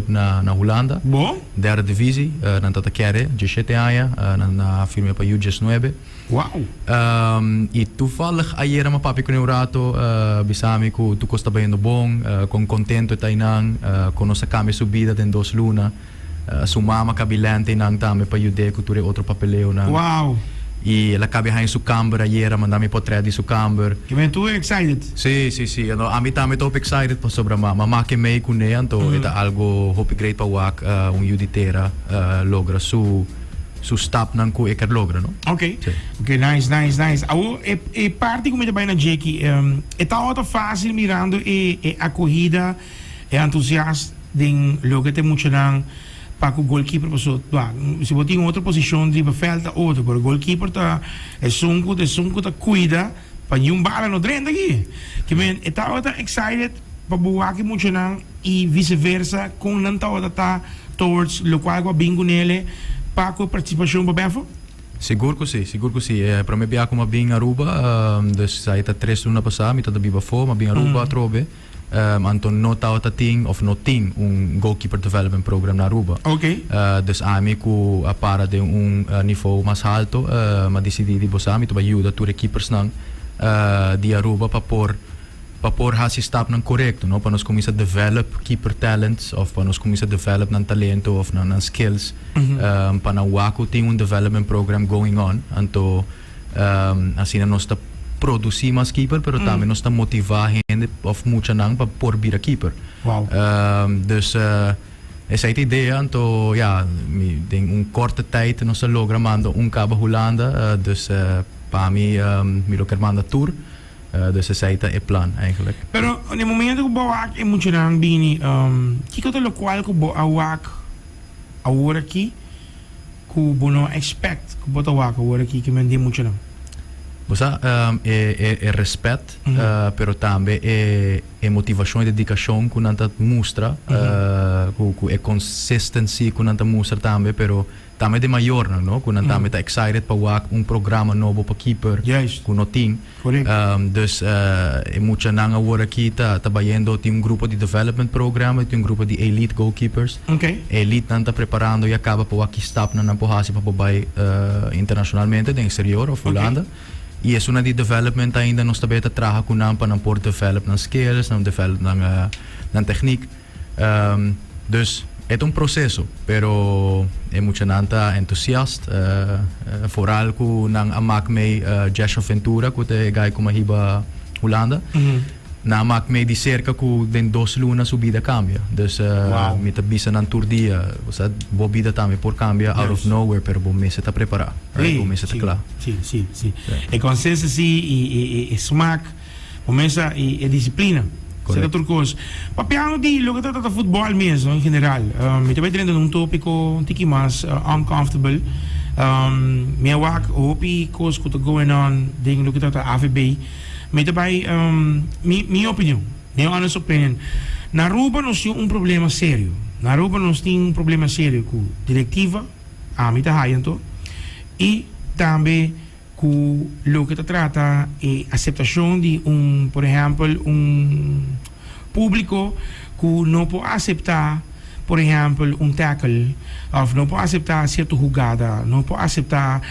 na Holanda. Bom? Derde divisie, na tata kere, 17 anos, na firma para U19. Uau! E toevallig ayer mijn papi kon rato, bisami ko tu costa bem no bom, com contento tainang, com nossa cama subida den 2 luna, sumama cabilante nang tame para jude ko ture outro papeleo na. Uau! E ela cabe em sua câmera ayer, mandar me portrait de sua câmera. Que bem tu excited? Sim. No, a mim também estou excited para sobre mama que me com né, então é algo hope great para wak juditera logra su stap nang ko eker logra, no? Ok, nice. E parte como também na Jackie, é tão fácil mirando e acolhida e entusiasta de logo te muito não para o goalkeeper passou. Se você tem outra posição de veld outra, mas o goalkeeper tá é sunco tá cuida para nenhum bala no dreno aqui. Que men é tão excited para boa que muito não e vice-versa com não tá towards o qual eu bingo nele para a participação para Befo. Seguro que sim. Para mim, eu como bem Aruba, dus sai tá 3 luna passar, me tá da biba fo, mas bem Aruba trobe. Anton nota ting goalkeeper development program na Aruba. Ok. Dus a mim ku a para de nível mais alto, mas decidi de bossa me to ajuda tu keepers nang de Aruba para por hasi stap nang correcto, no? Para nós começar a develop keeper talents of para nós começar a develop nan talento of nan skills. Para na waku tem development program going on, anto assim nós está produzir mais keeper, pero também nós está motivar gente of muita nang para por vir a keeper. Wow. Dus essa é a ideia, então em korte tijd nós logra mando cabo Holanda, dus para mim me lo quer manda tour. Dus essa é o plan eigenlijk. Pero no momento que boak é muito nang bini, que que lo qual que bo awak agora aqui, que bo não expect que bo awak agora aqui que mende muito nang. Bosa é respeito, pero também é motivação e dedicação que nanta mostra, que é consistency que nanta mostra também, pero também de maior, não? Que nanta também tá excited para programa novo para keeper, que não tem. Dus é muito nang agora aqui tá trabalhando tem grupo de development programa, tem grupo de elite goalkeepers. Okay. Elite nanta preparando e acaba para aqui stap na porrasi para bobai internacionalmente, no exterior of Holanda. E é uma de development ainda nós também trabalhamos com nós para por develop nas skills, para develop na technique. Dus é processo, pero é muito nanta entusiasta, vooral com nang amak me Joshua Ventura, que é gai como hiba Holanda. Na amak me de cerca com den 2 luna subida cambia. Dus me tá bisa nan tour dia, você bobida também por cambia out of nowhere, pero bom mês tá preparar, bom mês tá claro. Sim. É consistency e smaak, começa e disciplina. Certo turcos. Papiano di lo que trata futebol mesmo em geral. Me também treinando tópico um tiki mais uncomfortable. Me awak hopi cos que tá going on ding lo que trata AVB. Me também minha opinião, minha honest opinion. Na Aruba nós temos problema sério. Na Aruba nós temos problema sério com diretiva, a mim tá raiando e também com o que trata é aceitação de por exemplo, público que não pode aceitar, por exemplo, tackle, ou não pode aceitar certa jogada, não pode aceitar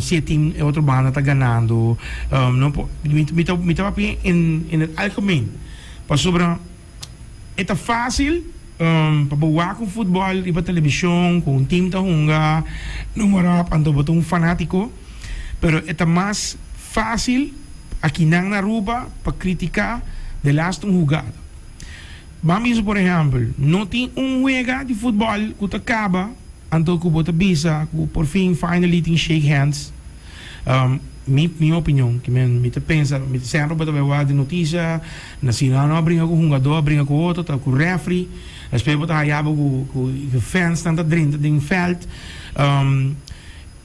se tem outra banda está ganhando, não pode, me estava em algemeen, para sobre é fácil para boar com futebol e para televisão, com um time da hunga, número ando fanático. Pero é mais fácil aqui na Aruba para criticar de last jogada. Vamos por exemplo, não tem jogo de futebol que acaba, então que bota bisa, que por fim finally tem shake hands. Minha opinião, que me pensa, me sempre bota ver de notícia, nacional não brinca com jogador, brinca com outro, tá com referee, as pessoas botam aí com fans tanto dentro do veld.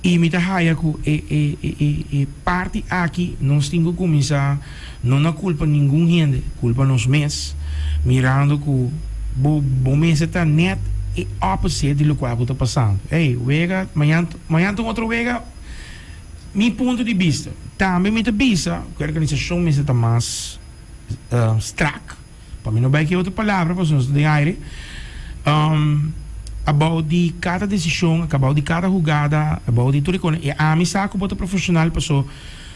E me tá raia que parte aqui nós temos que começar não na culpa ninguém gente, culpa nós mesmos, mirando que bom mês está net e opposite de lo qual está passando. Ei, wega, amanhã tem outro wega. Meu ponto de vista, também me tá vista, que a organização me está mais strak, para mim não vai que outra palavra, para nós de aire. about di cada desisyon, about di cada jugada, about di tuloy ko na ami sa ako bota profesional pa so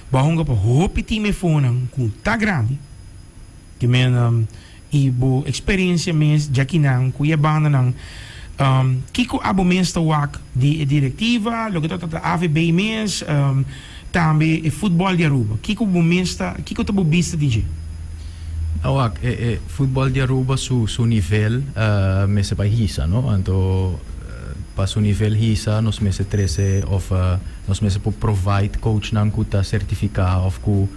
bahong ka pa hopi time phone kung ta grande que men ibo experiência mes jakinang kuya bana ng kiko abo mes ta wak di diretiva logo ta AVB mes tambe e futebol de Aruba kiko bo mes ta kiko ta bo vista DJ Awak, futebol de Aruba su nivel mese pa hisa, no? Anto pa su nivel hisa nos mese 13 of nos mese po provide coach nang kuta certifica of ku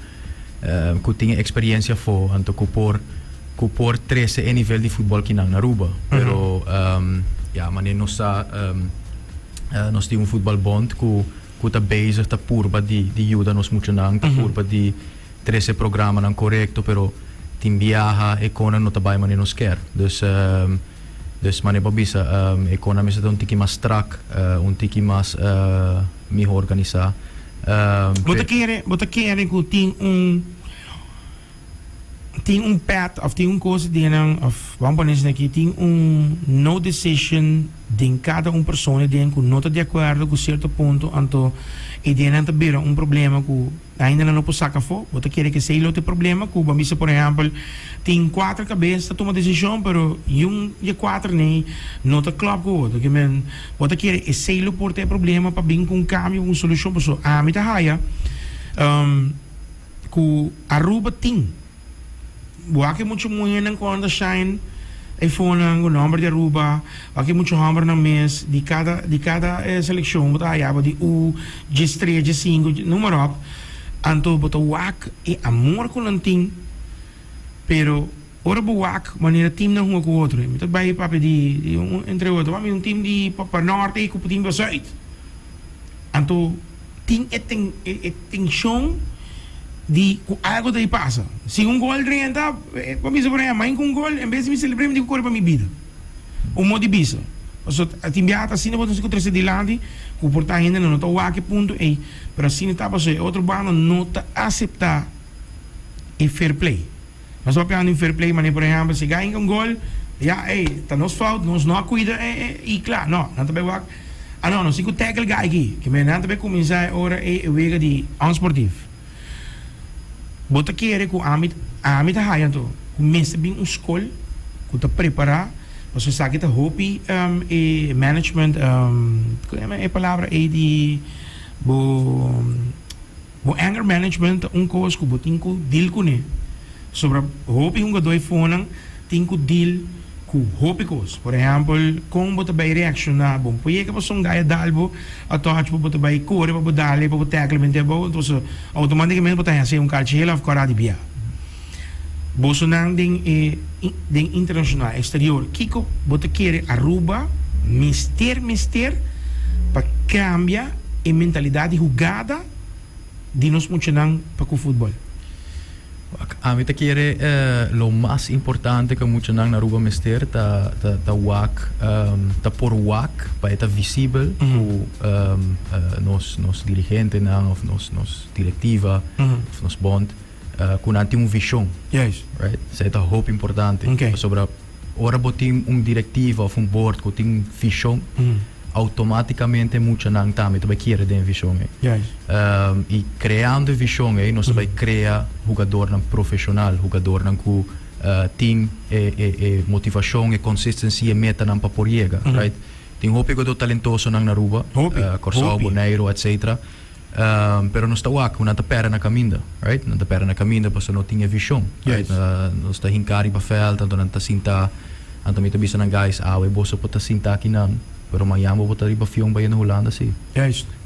tinha experiência fo anto ku por 13 e nivel de futebol kinang na Aruba. Pero ja, mane nos nos tem futebol bond ku ta bezig ta purba di juda nos mucho nang ta purba di 13 programa nang correcto pero tim viaja e kona no tabay man nos quer. Dus mane babisa kona me sa un tiki mas strak, un tiki mas mejor organizado. Bota kere ku ting un pad of ting un coisa de nang of vamos dizer aqui ting un no decision de cada persona de ku nota de acordo com certo ponto anto e de não ter um problema ku ainda não pode sacar fo bota querer que sei outro problema ku bamisa por exemplo tem 4 cabeças toma decisão pero e 4 nem nota club ku outro que men bota querer e sei lo por ter problema para vir com cambio uma solução para a mita haya ku Aruba ting buake muito muito quando shine iPhone ang number de Aruba, aqui muito hammer na mês de cada seleção, bota aí de U, G3, G5, número up, anto bota wak e amor com lanting, pero ora bo wak maneira team na com outro, então vai papo de entre outro, vamos um time de para norte e com time para zuid, anto tem tensão di algo daí passa. Se um gol renta, para mim sobre mas com gol, em vez de me celebrar, me digo corre para minha vida. O modo de bisa. So a timbiata assim não pode se encontrar de lado, o portar ainda não está o a que ponto é, para assim está passando outro bando não está aceitar e fair play. Mas só pensando em fair play, mas por exemplo, se ganha um gol, já está nos falta, nós não cuida e claro, não também o não se o tackle ganha aqui, que me não também começar hora é o vega de ansportivo. Bota querer que a amit hayan to começa bem escola que tá preparar você sabe que tá hopi e management é a palavra é de bo anger management coisa que botin ko deal ko ne sobre hopi doi phone tin ko deal ku hopi coisa por exemplo como bota by reaction na bom poie que você gaya dalbo ato hach bota by corre para dale para tackle mente bo então automaticamente bota assim calcela of corada bia bolsonaro den internacional exterior kiko bota querer Aruba mister para cambiar a mentalidade jogada de nos funcionar para o futebol. A mí te quiere lo más importante que mucho nang na Aruba mester ta wak ta por wak para estar visible nos dirigentes nang of nos directiva of nos bond con anti un vision right se ta hope importante sobre ora botim directiva of un board com tem vision automaticamente mucho nang também vai querer den vision e criando vision nós vai criar jogador nang profissional jogador nang ku team e motivação e consistency e meta nang paporiega right tem hope do talentoso nang Aruba Corsao Bonaire etc pero não está wak não está pera na caminda right não está pera na caminda porque não tinha vision right não está hinkari pa veld então não está sinta então me bisa nang guys we boso po ta sinta aqui não pero mayamo po ta riba fiong bayan na Holanda si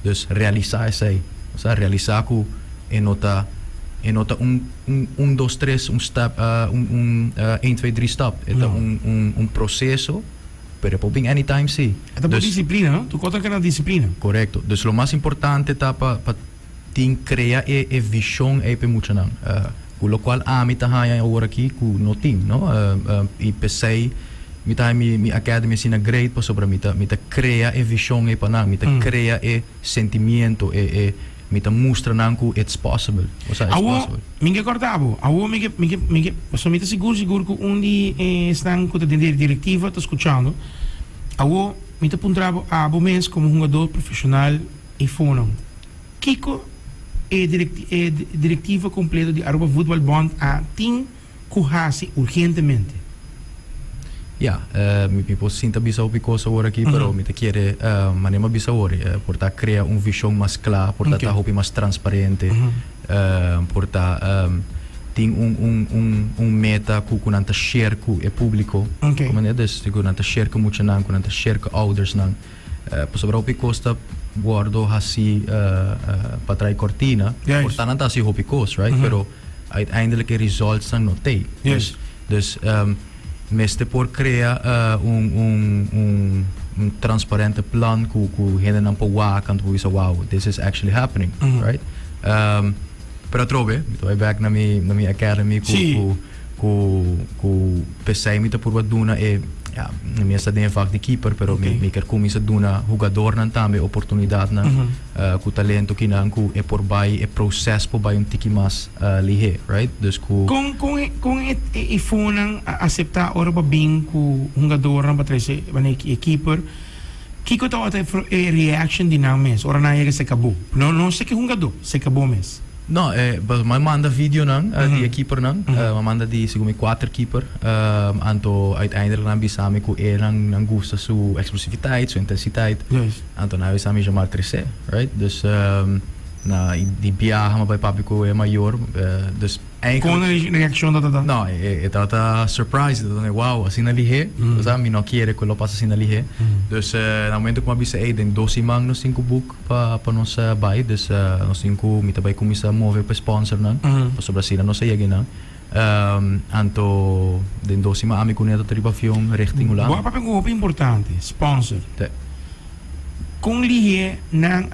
dus realizar essa o sea realizar ku enota un dos tres un step un 1 2 3 step eta un proceso pero pode anytime si é uma disciplina não tu conta que na disciplina correto dus lo mais importante tá para tin criar e vision e pe mucho nang com lo qual a mi ta haya agora aqui com no team no e pensei mi academy sina great pa sobre mi ta crea e vision e panang mi ta crea e sentimento e mita mostra nang ku it's possible. O sea, it's Awo, possible. mingi cortavo. Awo, mingi, so mita siguro que onde estão com a diretiva, tá escutando. Awo, mita puntravo a abo mês como jogador profissional e fono. Kiko é diretiva completa de Aruba Football Bond a tem que urgentemente. Ja, mi posso sinta bisa o picoso ora aqui, pero mi te quiere manema bisa ora, porta crea un visão mais clara, porta Okay. ta hopi mais transparente, porta tem meta ku kunanta share ku e público. Okay. Como é des kunanta share ku mucha nan, kunanta share ku ouders nan. Sobre o picosta guardo hasi patrai cortina, Yes. porta nanta si hopi cos, right? Pero uiteindelijk results dan notei. Yes. Dus meste por crea un transparente plan ku hende nan po wa kan tu isa wow, this is actually happening, right? Pero trove, mi vai back na mi academy Sì. ku pesai mi te por wat duna e ja, mi sta den vaak de keeper, pero Okay. mi ker kumi sa duna jogador nan tame oportunidad na ku talento kinan ku e por bai e proces po bai un tiki mas lihe, right? Dus ku Kung ifunang acceptar ora ba bing ku jogador na patrese bane keeper. Kiko tawa ta reaction din na mes ora na yega se cabo. No se que jogador, se cabo mes. no, ma manda video nang die keeper nang, ma manda di sigumi 4 keeper, anto uiteindelijk nan bisami ku e nang gusta su explosiviteit, su intensiteit. Yes. Anto na bisami jamar 3C, right? Dus na die biaha ma bij papico e maior, dus Kung eigenlijk na reaction da. no, è stata surprise, wow, assim na lihe, mi non quiere quello passa assim na lihe. Dus na momento que bisa den 12 mang no 5 book pa nos bai, dus no 5 mita bai kumisa move pa sponsor nang, pa sobra sila no sa yagi nang. Anto den 12 ma ami kuneta tribafion richting Boa Holland. papel ko importante, sponsor. Te. Kung lihe nang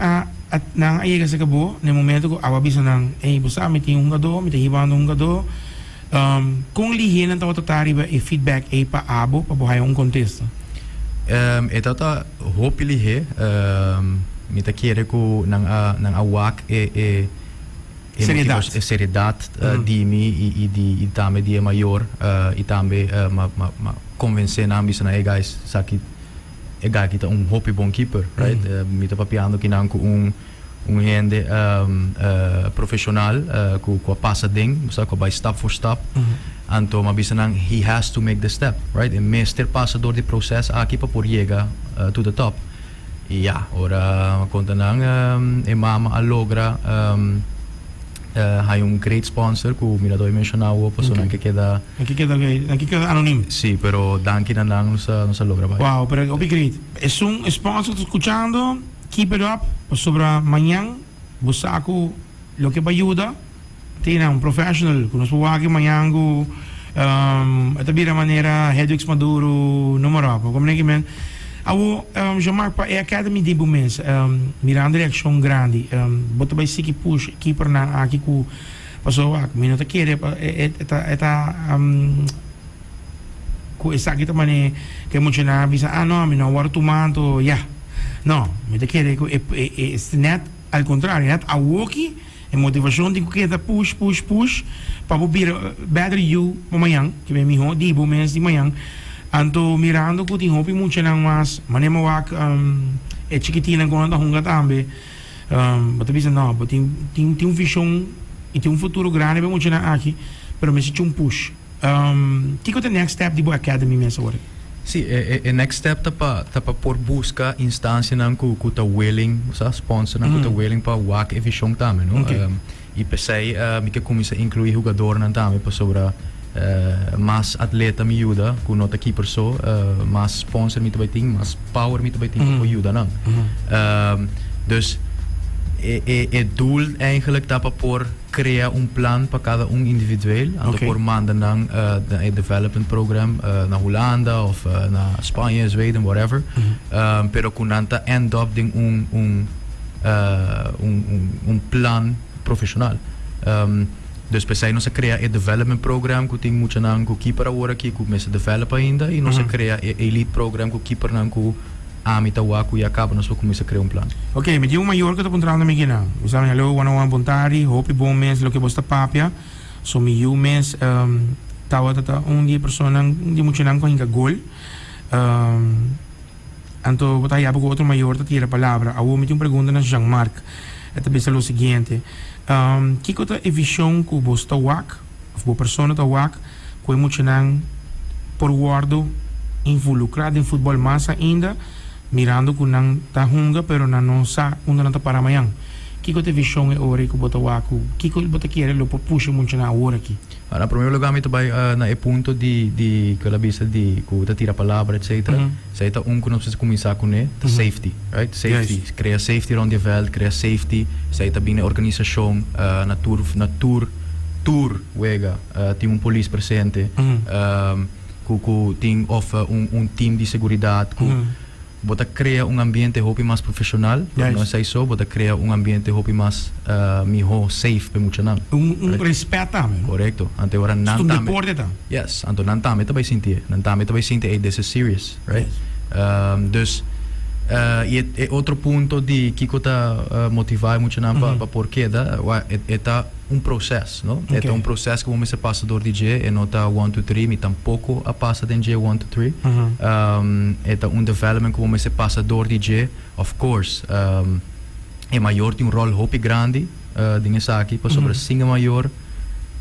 nang ayega sa kabo, no momento ko awabisa nang busa mi ting jogador, mi hibando jogador. Kung lihe nang tawatari ba e feedback pa abo pa buhay un contexto. E tata hopili he, mita quiere ku nang awak Seriedad. seriedad di mi i tame di maior i tame ma convince na ambisa na guys saki kita un hopi bon keeper, right? Mita papiando kinang ku un hende professional ku passa ding, sa ko by stap for stap. Anto mabisa nang he has to make the step, right? En meester passa door die proces aqui pa por llega to the top. Ja, ora conta nang mama alogra hai un great sponsor ku mira doi mencionavo posso anche queda Aqui queda anonimo. sì, però danke na lang non sa logra vai. Wow, pero opi great. Es un sponsor escuchando. Keep it up. Sobra mañana, busaku lo que va ayuda. Tiene un professional. Kunos po wagi mañana go ito bira manera Hedwig Maduro numero apo. Como nem que men. Awo Jean-Marc pa e academy de bumens mirando reaction grande. Bota vai siki push keeper na aqui ku paso wak. Minuto quiere eta ku esa kita mane que mucho na bisa no mi no war tu manto ya. No, me te quiere ku net al contrario, net awoki e motivação de que da push para bobir better you mamayang que me miho di bumens di mayang. Anto mirando ko ting hopi mucha nang mas manema wak chiquitina ko nanta hunga tambe but bisa no but ting vision e tem futuro grande be mucha na aqui pero me si um push kiko the next step di bo academy mesa ora Sì, e next step tapa por busca instância nang ku ta willing, sa sponsor nang ku ta willing pa wak e vision tame, no? Okay. E pensei mi que começa a incluir jogador nang tame pa sobra mas atleta mi ajuda, ku nota keeper so, mas sponsor mi tabay ting, mas power mi tabay ting po ajuda nang. Dus het doel eigenlijk dat voor creëren een plan para cada individueel. En Okay. voor maanden lang een development program naar Hollanda of naar Spanje, Zweden, whatever. Pero kunanta end up ding un plan professional. Dus per se se crea een development program ku ting mucha nang ku keeper awora ki ku mesa develop ainda e se crea een elite program ku keeper nang ku amita waku ya acaba nós começa a criar um plano. Ok, met jou maior que eu tô encontrando me gina. We sagen hallo, one bontari, hopi bom mens, lo que bosta papia. So me you mens tawa tata die persona die moet je dan con hinga gol. Anto botar ya outro maior tira palavra. Awo met jou pergunta na Jean-Marc. Esta vez lo siguiente. Kiko ta evision ku bosta wak, of bo persona ta wak, ku moet je dan por guardo involucrado em futebol massa ainda, mirando que não está hunga, pero não sa onde não está para amanhã. Kiko te visão é hora que bota waku, Kiko bota querer lo puxa muito na hora aqui. Na primeiro lugar, me também na ponto de que ela visa de que tira palavra, etc. Seita que nós precisamos começar com safety, right? Safety, Yes. cria safety rond de veld, cria safety. Seita bem a organização, na tour, wega, tem police presente. Que tem team de seguridade, bota cria ambiente hopi mais profissional, Yes. não sei só, bota cria ambiente hopi mais melhor safe para muitos não. Respeito também. Correto. Ante ora não Um tá. deporte tá. Yes, anto não tá, também sentir, não tá, também sentir, hey, this is serious, right? Dus e outro ponto de que tá motivar muito não para porque da é processo, não? Okay. É processo que você passa do DJ e não tá 1 2 3, me tampouco a passa de DJ 1 2 3. É development que você passa do DJ, of course. É maior tem rol hopi grande, dinha aqui para sobre singa maior,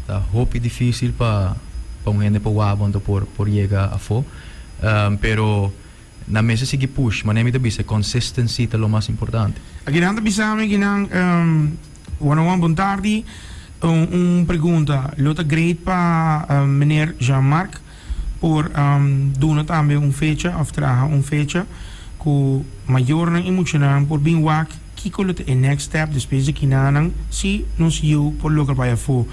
tá hopi difícil para gente para wabando por chegar a fo. Pero na mesa sigue push, mas nem me debise consistency é o mais importante. Aqui nanda bisame ginang one bontardi pergunta. Lota great para meneer Jean-Marc por doen também fecha of traga fecha ku maior nang emocional por bin wak kiko lota e next step depois de kinanang si nos you por lugar para fo.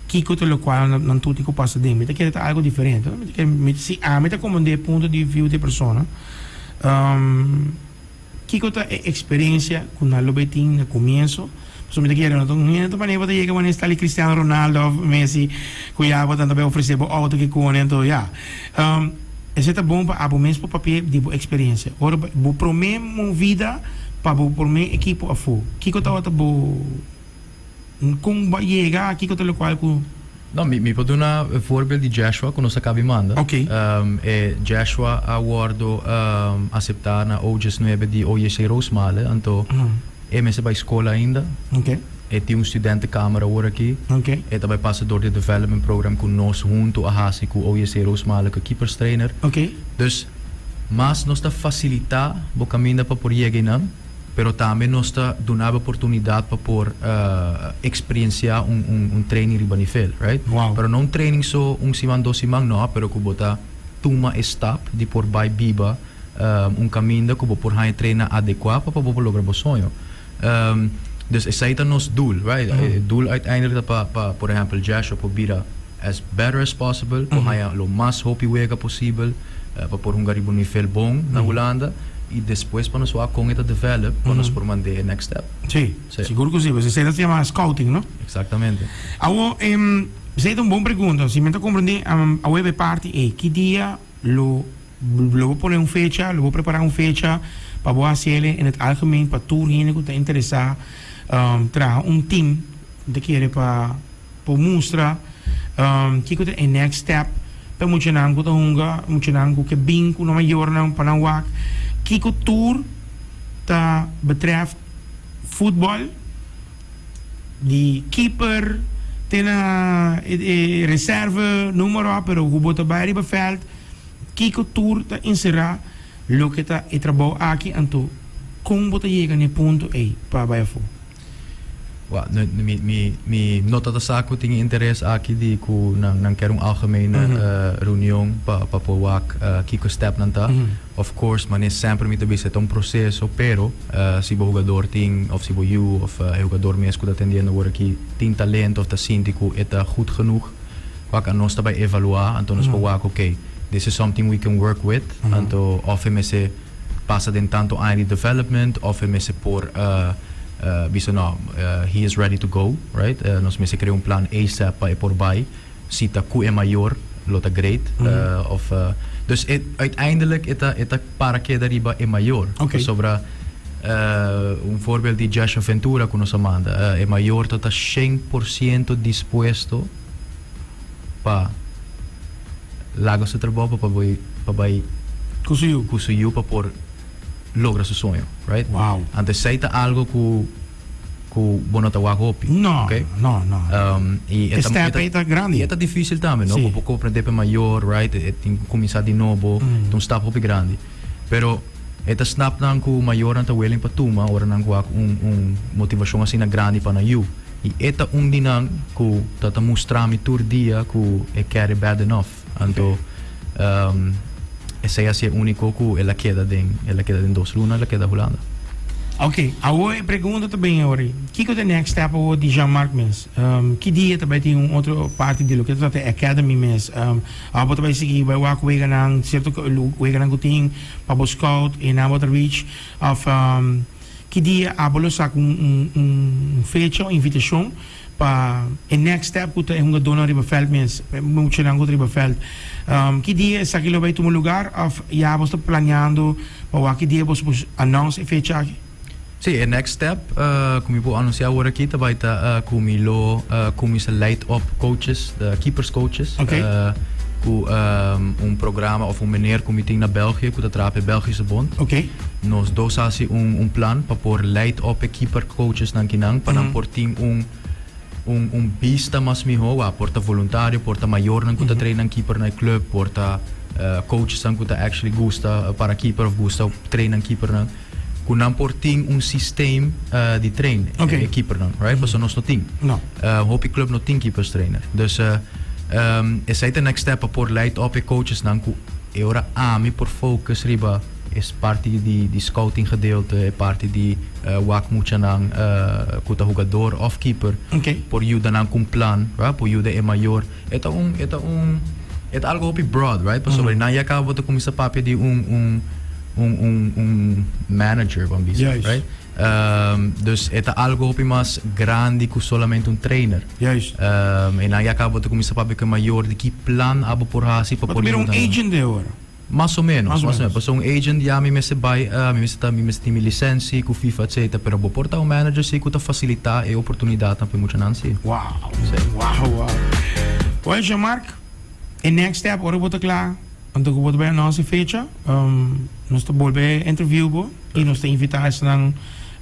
Kiko te lo qual non tutti ko passa de me te quer algo diferente me si me te como de ponto de view de persona Kiko ta experiência com a lobetin no começo so me te quer não tô para nem botar chega quando está ali Cristiano Ronaldo Messi cuidado tanto bem oferecer bo auto que com então já esse tá bom para abo mesmo papel de experiência ora bo promemo vida para bo por me equipo a fo Kiko ta bo com vai chegar aqui que eu qual com Não, me pode dar um voorbeeld de Joshua quando você acaba manda. Ok. Joshua awardo aceitar na OGS 9 de OJC Roosmalen, então me vai escola ainda. Ok. Tem studente câmara agora aqui. Ok. Também passa door de development program com nós junto a Hasi com OJC Roosmalen com keepers trainer. Ok. Dus mas nós está facilitar o caminho para por chegar pero também nós está dando oportunidade para por experienciar training riba nível, right? Wow. Pero não training só simang 2 simang não, pero que bota tuma step de por by biba caminho que por hai treina adequado para por lograr o sonho. Dus esse aí é nosso doel, right? Doel uiteindelijk para por exemplo Joshua por bira as better as possible, por hai lo mais hopi wega possível, para por riba nível bom na Holanda. E depois para nós com esta develop para nós por mandar o next step. Sim, seguro que sim. Você se chama scouting, não? Exatamente. Awo, você é uma boa pergunta. Se me está compreendendo, a web parte é que dia lo vou pôr fecha, lo vou preparar fecha para boa ser em het algemeen para tour que está interessado traga team de querer para mostrar que é o next step para muito não que hunga, muito não que bem com uma maior não para wak. Kiko Tour ta betreft voetbal, die keeper, tena reserve, noem maar op, pero hubo bij het veld. Kiko Tour ta insera, lo que ta itrabaw aki anto, kung bota llega ni punto A pa bayafo. Well, mi nota da saco tinha interesse aqui de ku nang quero algemene reunião para wak kiko step nanta. Of course, mas nem sempre me também é processo, pero se o jogador tem of se o you of jogador mesmo que está atendendo agora aqui tem talento of tá síndico é goed genoeg, wak a nós também evaluar, então nós wak okay, this is something we can work with, então of me se passa de tanto ID development, of me se por he is ready to go, right? Nós me se cria plan ASAP para por by, cita Q é maior, lota great, of Dus uiteindelijk ita para queda riba é maior. Ok. Sobre voorbeeld die Joshua Ventura que nos manda, é maior tota 100% dispuesto para lago seu trabalho para Kusuyu. conseguir para por logra seu sonho, right? Wow. Antes seita algo que bono tawa hopi. No, okay? no. E Step é grande. E é difícil também, não? Sim. Porque aprender para maior, right? E tem que começar de novo, então step hopi grande. Pero eta snap nang ku maior ang willing pa tuma ora nang ku motivação assim na grande para you. E eta dinang ku tata mostrar mi tur dia ku é carry bad enough. Anto essa é a único ku ela queda den dos luna ela queda Holanda. Ok, agora eu pergunto também agora, o que é o next step de Jean-Marc Mens? Que dia também tem outra parte dele, que é a Academy Mens. Abo também seguir, vai o que nang certo que nang kuting para o scout e na outra reach of que dia abo lo sac fecha, invitação para o next step que é dona riba veld Mens, muito nang riba veld. Que dia sa aquilo vai tomar lugar of já você está planeando para que dia você announce e fecha aqui? Sim, o next step, como eu vou anunciar agora aqui, vai estar como se light up coaches, de keepers coaches, okay. Com programa of meneer como tem na België, que está a Belgische Bond. Ok. Nós dois assim plan para pôr light up keeper coaches na Kinang, para não pôr pista mais melhor, porta voluntário, porta maior, não que treina keeper na club, porta coaches que actually gusta para keeper of gusta treina keeper na. Kunang porting sistema de treino, okay. Keeper não, right? Porque nós não tem. Não. Hopi club não tem keepers trainer. Dus esse é o next step para light up coaches não que agora me por focus riba é parte de scouting gedeelte, é parte de wak mucha nang kuta jogador of keeper. Okay. Por you dan com plan, right? Por you de é maior. É algo hopi broad, right? Porque sobre não acaba de começar papo de manager, vamos dizer, yes. right? Dus é algo hopi mais grande que solamente trainer. Yes. E não acaba de começar papo que maior de que plan abo por hasi para por agent de agora. Mais ou menos. Porque agent já me se vai, me se tem licença com FIFA etc. Pero bo porta manager se que facilitar a oportunidade também muito nancy. Wow. Well, Jean-Marc, o next step agora vou klaar. Então vou bij nossa fecha, nós estamos volver interview e nós estamos invitar senang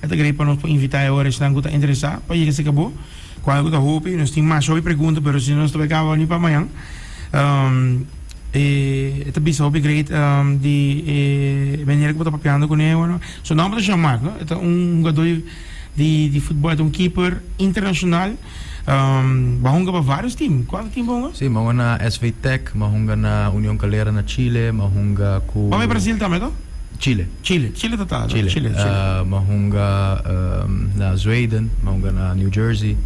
esta grepa nós invitar agora senang está interessado para ir se acabou. Qual é o hope? Nós temos mais sobre pergunta, mas se nós estamos acabando nem para amanhã. Esta bisa hope great de maneira que eu estou papiando com ele, não? So nome é Jean-Marc, não? É jogador de futebol, é keeper internacional. Mahunga para vários times. Qual time mahunga? Sim, mahunga na SV Tech, mahunga na União Calera na Chile, mahunga com... Mas Brasil também, não? Chile total. Chile. Mahunga na Zweden, mahunga na New Jersey.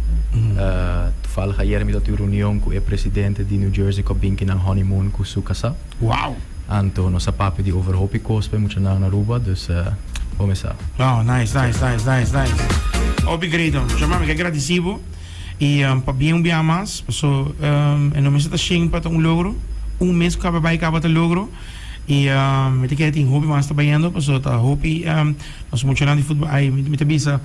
Toevallig ayer met dat reunião com o presidente de New Jersey com binki ng honeymoon com sua casa. Wow. Anto nossa papo de overhopi cospe muito na Aruba, dus começar. Oh, nice. Obrigado. Chamar me agradecido. E para bem mais, so não me está chegando para logro, mês que acaba de logro e me tem que ter hobby mais trabalhando, so tá hobby nós muito de futebol, ai me tabisa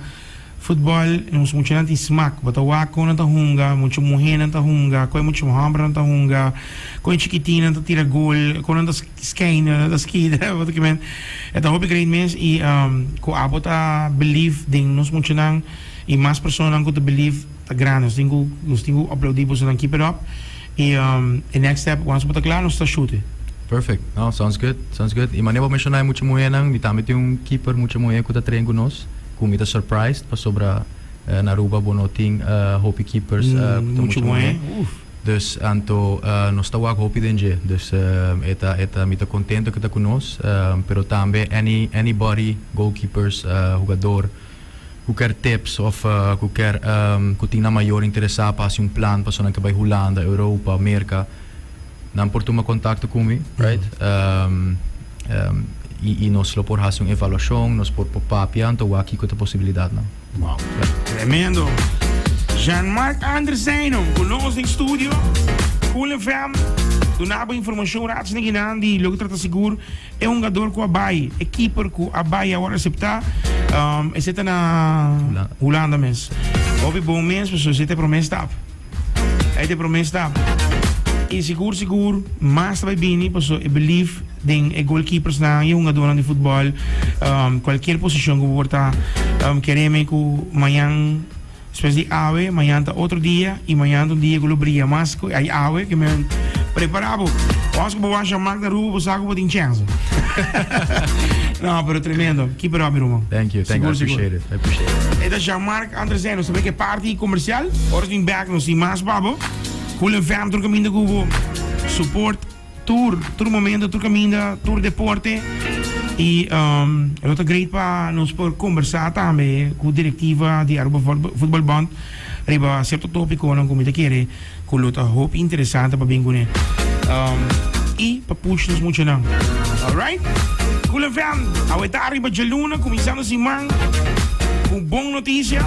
futebol, nós muito de smack, bota wako na tahunga, muito morrer na tahunga, coi muito hambra na tahunga, coi chiquitina na tira gol, coi na ski na what que men, é tá hobby great mens e co abota believe ding nós muito nang e mais pessoas que believe grande, nós temos uploadível so keep it up e next step once we klaar nós está shooting. Perfect. No, sounds good. E maneira mencionar muito mulher nang, ditame tem keeper muito mulher que tá treino conosco, com muita surprise para sobra na Aruba bonoting hopi keepers muito mulher. Dus anto nós está wag hopi denje. Dus eta mita contento que tá conosco, pero também anybody goalkeepers jogador who quer tips of who quer que tinha maior interessado para um plano para que vai Holanda, Europa, América, não por tomar contato comigo, right? E nós lo por fazer uma avaliação, nós por papiando ou aqui com a possibilidade não. Wow, tremendo. Jean-Marc Andresino, conosco em estúdio, Cool FM, Tu na ba informação ratos ninguém andi, logo trata seguro. É um jogador com a Bahia, é keeper com a Bahia agora aceptar. Esse está na Holanda mesmo. Houve bom mesmo, pessoas, esse é promessa tap. Esse é promessa tap. E seguro, mas também bem, pessoal, eu believe em goalkeepers na yung jogador de futebol, qualquer posição que eu portar, queremos que amanhã espécie de ave, amanhã tá outro dia, e amanhã um dia que eu brilha mais, aí ave que me preparado. Acho que vou achar Magda Rubo, vou saber que vou ter chance. Não, pero tremendo. Keep it up, irmão. Thank you. I appreciate it. E da Jean-Marc Andrezeno, sabe que parte comercial? Ora vem back nos e mais babo. Cool FM, tur caminho com support tour momento, tur caminho, tour deporte. E é outra great para nós por conversar também com a diretiva de Aruba Football Bond. Riba certo tópico não como te quer, com outra hope interessante para bem com ele. E para push nos muito não. Alright? Cool FM, a arriba de luna, começando assim man, com boa notícia.